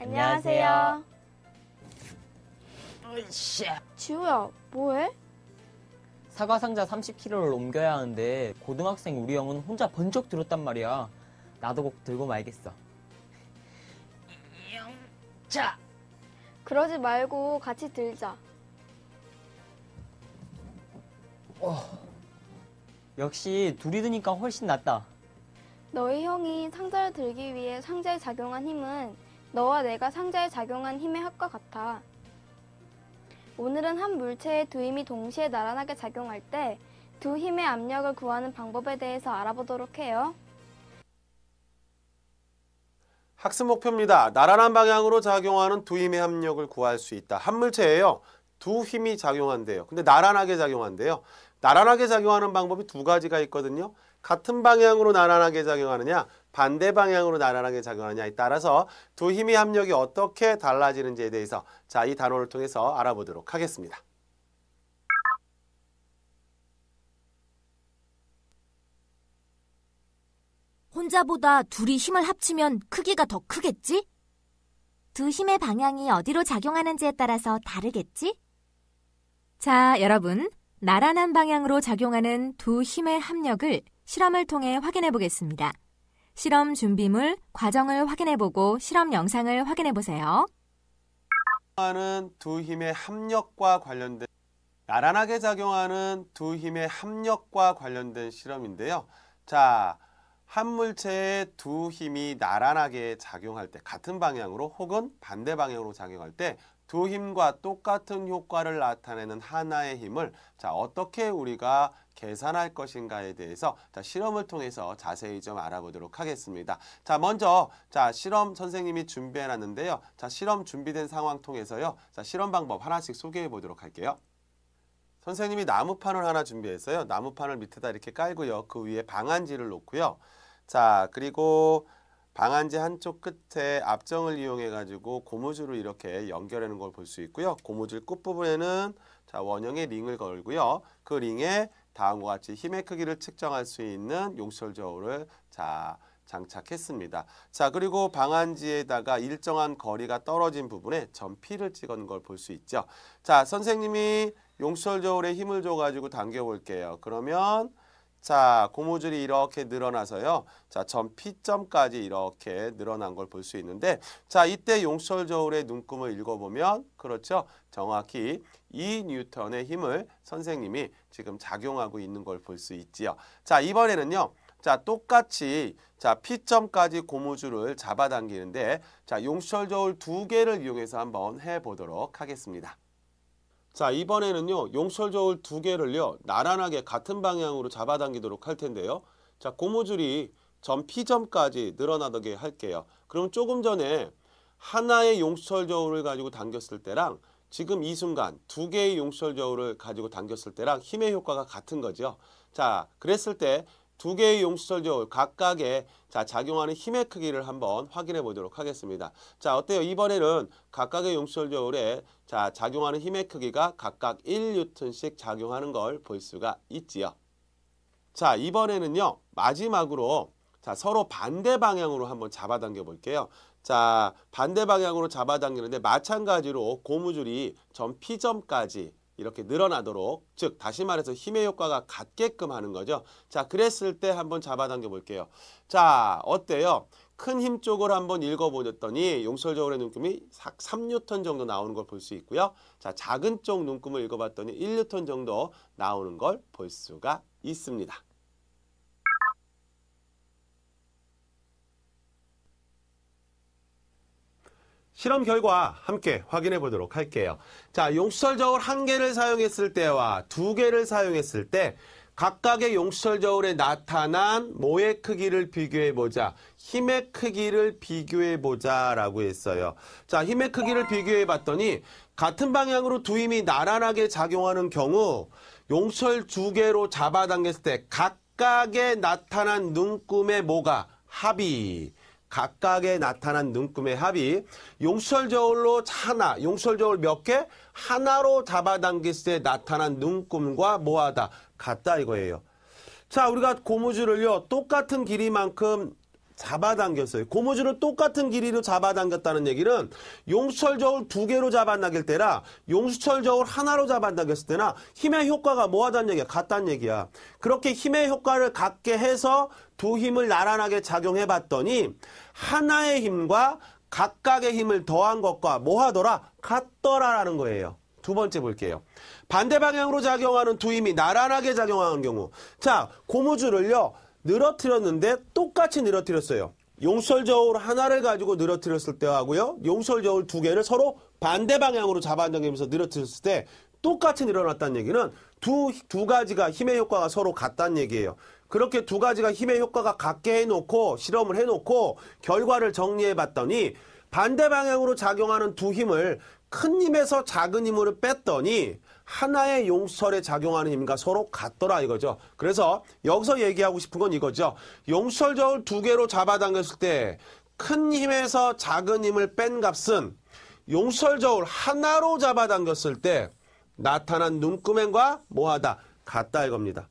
안녕하세요. 으쌰. 지우야, 뭐해? 사과 상자 30kg를 옮겨야 하는데 고등학생 우리 형은 혼자 번쩍 들었단 말이야. 나도 꼭 들고 말겠어. 자. 그러지 말고 같이 들자. 역시 둘이 드니까 훨씬 낫다. 너희 형이 상자를 들기 위해 상자에 작용한 힘은 너와 내가 상자에 작용한 힘의 합과 같아. 오늘은 한 물체의 두 힘이 동시에 나란하게 작용할 때 두 힘의 압력을 구하는 방법에 대해서 알아보도록 해요. 학습 목표입니다. 나란한 방향으로 작용하는 두 힘의 합력을 구할 수 있다. 한 물체예요. 두 힘이 작용한대요. 근데 나란하게 작용한대요. 나란하게 작용하는 방법이 두 가지가 있거든요. 같은 방향으로 나란하게 작용하느냐, 반대 방향으로 나란하게 작용하느냐에 따라서 두 힘의 합력이 어떻게 달라지는지에 대해서 이 단원을 통해서 알아보도록 하겠습니다. 혼자보다 둘이 힘을 합치면 크기가 더 크겠지? 두 힘의 방향이 어디로 작용하는지에 따라서 다르겠지? 자, 여러분, 나란한 방향으로 작용하는 두 힘의 합력을 실험을 통해 확인해 보겠습니다. 실험 준비물, 과정을 확인해 보고 실험 영상을 확인해 보세요. 두 힘의 합력과 관련된 나란하게 작용하는 두 힘의 합력과 관련된 실험인데요. 자, 한 물체의 두 힘이 나란하게 작용할 때 같은 방향으로 혹은 반대 방향으로 작용할 때 두 힘과 똑같은 효과를 나타내는 하나의 힘을 어떻게 우리가 계산할 것인가에 대해서 실험을 통해서 자세히 좀 알아보도록 하겠습니다. 먼저 실험 선생님이 준비해 놨는데요. 실험 준비된 상황 통해서요. 실험 방법 하나씩 소개해 보도록 할게요. 선생님이 나무판을 하나 준비했어요. 나무판을 밑에다 이렇게 깔고요. 그 위에 방한지를 놓고요. 그리고 방한지 한쪽 끝에 압정을 이용해 가지고 고무줄을 이렇게 연결하는 걸 볼 수 있고요. 고무줄 끝부분에는 원형의 링을 걸고요. 그 링에 다음과 같이 힘의 크기를 측정할 수 있는 용철 저울을 장착했습니다. 그리고 방한지에다가 일정한 거리가 떨어진 부분에 점피를 찍은 걸 볼 수 있죠. 선생님이 용철 저울에 힘을 줘 가지고 당겨 볼게요. 그러면 고무줄이 이렇게 늘어나서요. 점 P점까지 이렇게 늘어난 걸 볼 수 있는데 이때 용철 저울의 눈금을 읽어보면 그렇죠. 정확히 2N의 힘을 선생님이 지금 작용하고 있는 걸 볼 수 있지요. 이번에는요. 똑같이 P점까지 고무줄을 잡아당기는데 용철 저울 두 개를 이용해서 한번 해보도록 하겠습니다. 이번에는요. 용철 저울 두 개를요. 나란하게 같은 방향으로 잡아당기도록 할 텐데요. 고무줄이 점 P점까지 늘어나게 할게요. 그럼 조금 전에 하나의 용철 저울을 가지고 당겼을 때랑 지금 이 순간 두 개의 용철 저울을 가지고 당겼을 때랑 힘의 효과가 같은 거죠. 그랬을 때 두 개의 용철 저울 각각의 작용하는 힘의 크기를 한번 확인해 보도록 하겠습니다. 어때요? 이번에는 각각의 용철 저울에 작용하는 힘의 크기가 각각 1N씩 작용하는 걸 볼 수가 있지요. 이번에는요. 마지막으로 서로 반대 방향으로 한번 잡아당겨 볼게요. 반대 방향으로 잡아당기는데 마찬가지로 고무줄이 점 P점까지 이렇게 늘어나도록, 즉 다시 말해서 힘의 효과가 같게끔 하는 거죠. 그랬을 때 한번 잡아당겨 볼게요. 어때요? 큰 힘 쪽을 한번 읽어보셨더니 용철 저울의 눈금이 3N 정도 나오는 걸 볼 수 있고요. 작은 쪽 눈금을 읽어봤더니 1N 정도 나오는 걸 볼 수가 있습니다. 실험 결과 함께 확인해 보도록 할게요. 용철 저울 한 개를 사용했을 때와 두 개를 사용했을 때 각각의 용철 저울에 나타난 뭐의 크기를 비교해 보자. 힘의 크기를 비교해 보자 라고 했어요. 힘의 크기를 비교해 봤더니 같은 방향으로 두 힘이 나란하게 작용하는 경우 용철 두 개로 잡아당겼을 때 각각의 나타난 눈금의 뭐가 합이 각각의 나타난 눈금의 합이 용철 저울로 하나, 용철 저울 몇 개? 하나로 잡아당겼을 때 나타난 눈금과 뭐하다? 같다 이거예요. 우리가 고무줄을요. 똑같은 길이만큼 잡아당겼어요. 고무줄을 똑같은 길이로 잡아당겼다는 얘기는 용수철 저울 2개로 잡아당길 때나 용수철 저울 하나로 잡아당겼을 때나 힘의 효과가 뭐하다는 얘기야? 같다는 얘기야. 그렇게 힘의 효과를 같게 해서 두 힘을 나란하게 작용해 봤더니 하나의 힘과 각각의 힘을 더한 것과 뭐하더라? 같더라라는 거예요. 두 번째 볼게요. 반대 방향으로 작용하는 두 힘이 나란하게 작용하는 경우. 자, 고무줄을요. 늘어뜨렸는데 똑같이 늘어뜨렸어요. 용수철 저울 하나를 가지고 늘어뜨렸을 때하고요. 용수철 저울 2개를 서로 반대 방향으로 잡아당기면서 늘어뜨렸을 때 똑같이 늘어났다는 얘기는 두 가지가 힘의 효과가 서로 같다는 얘기예요. 그렇게 두 가지가 힘의 효과가 같게 해놓고 실험을 해놓고 결과를 정리해 봤더니 반대 방향으로 작용하는 두 힘을 큰 힘에서 작은 힘으로 뺐더니 하나의 용수철에 작용하는 힘과 서로 같더라 이거죠. 그래서 여기서 얘기하고 싶은 건 이거죠. 용수철 저울 2개로 잡아당겼을 때 큰 힘에서 작은 힘을 뺀 값은 용수철 저울 하나로 잡아당겼을 때 나타난 눈금행과 뭐하다? 같다 이겁니다.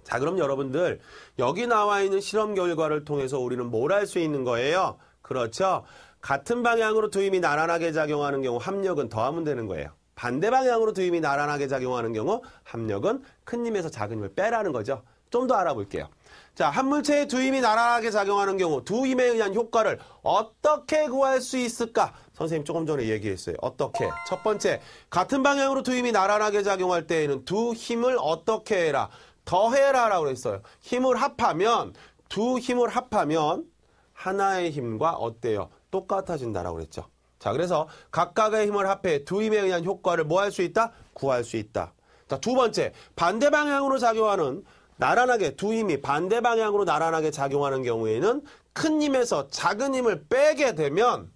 자, 그럼 여러분들 여기 나와 있는 실험 결과를 통해서 우리는 뭘 할 수 있는 거예요? 그렇죠. 같은 방향으로 두 힘이 나란하게 작용하는 경우 합력은 더하면 되는 거예요. 반대 방향으로 두 힘이 나란하게 작용하는 경우 합력은 큰 힘에서 작은 힘을 빼라는 거죠. 좀 더 알아볼게요. 자, 한 물체의 두 힘이 나란하게 작용하는 경우 두 힘에 의한 효과를 어떻게 구할 수 있을까? 선생님 조금 전에 얘기했어요. 어떻게? 첫 번째, 같은 방향으로 두 힘이 나란하게 작용할 때에는 두 힘을 어떻게 해라? 더해라 라고 했어요. 힘을 합하면 두 힘을 합하면 하나의 힘과 어때요? 똑같아진다라고 그랬죠. 자, 그래서 각각의 힘을 합해 두 힘에 의한 효과를 뭐 할 수 있다? 구할 수 있다. 자, 두 번째, 반대 방향으로 작용하는 나란하게 두 힘이 반대 방향으로 나란하게 작용하는 경우에는 큰 힘에서 작은 힘을 빼게 되면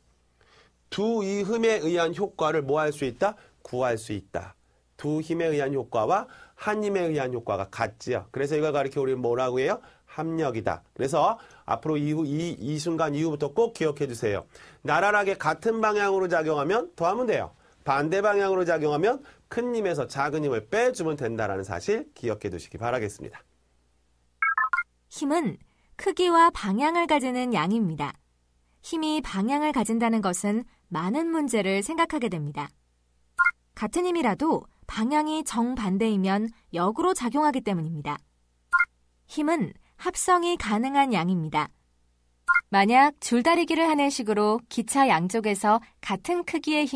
두 이 힘에 의한 효과를 뭐 할 수 있다? 구할 수 있다. 두 힘에 의한 효과와 한 힘에 의한 효과가 같지요. 그래서 이걸 가리켜 우리는 뭐라고 해요? 합력이다. 그래서 앞으로 이 순간 이후부터 꼭 기억해 주세요. 나란하게 같은 방향으로 작용하면 더하면 돼요. 반대 방향으로 작용하면 큰 힘에서 작은 힘을 빼주면 된다는 사실 기억해 두시기 바라겠습니다. 힘은 크기와 방향을 가지는 양입니다. 힘이 방향을 가진다는 것은 많은 문제를 생각하게 됩니다. 같은 힘이라도 방향이 정반대이면 역으로 작용하기 때문입니다. 힘은 합성이 가능한 양입니다. 만약 줄다리기를 하는 식으로 기차 양쪽에서 같은 크기의